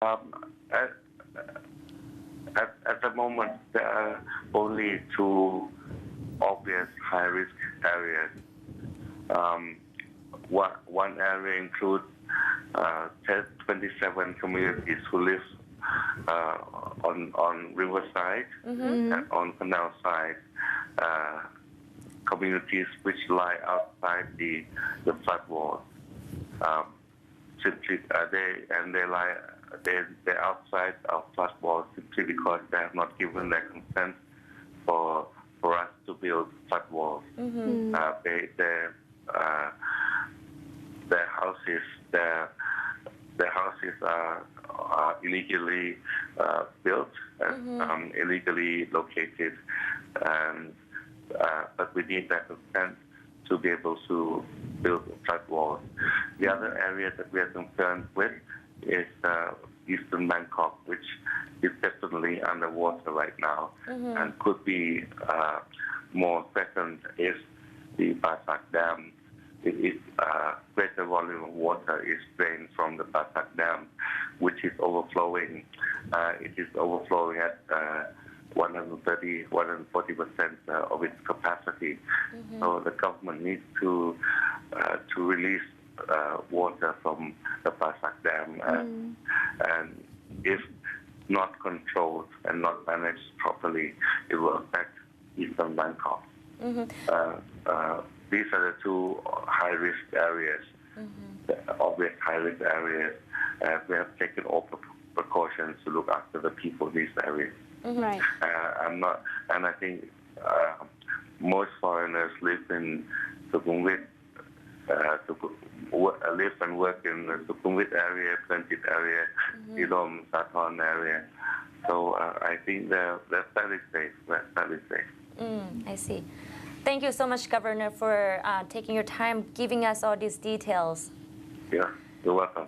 Um, at, at the moment, there are only two obvious high-risk areas. One area includes 27 communities who live on riverside and on canal side, communities which lie outside the flood walls. Simply, they're outside of flood walls simply because they have not given their consent for us to build flood walls. Their houses are illegally built and illegally located, and but we need that consent to be able to build flood walls. The other area that we are concerned with is eastern Bangkok, which is definitely underwater right now and could be more threatened if the Basak Dam, greater volume of water is drained from the Basak Dam, which is overflowing. It is overflowing at 140% of its capacity. So the government needs to release water from the Basak Dam, and if not controlled and not managed properly, it will affect eastern Bangkok. These are the two high-risk areas, the obvious high-risk areas. We have taken all precautions to look after the people in these areas. Right. And I think most foreigners live in Sukhumvit, live and work in the Sukhumvit area, Plantit area, Idom, Sathorn area. So I think they're fairly safe. I see. Thank you so much, Governor, for taking your time, giving us all these details. Yeah, you're welcome.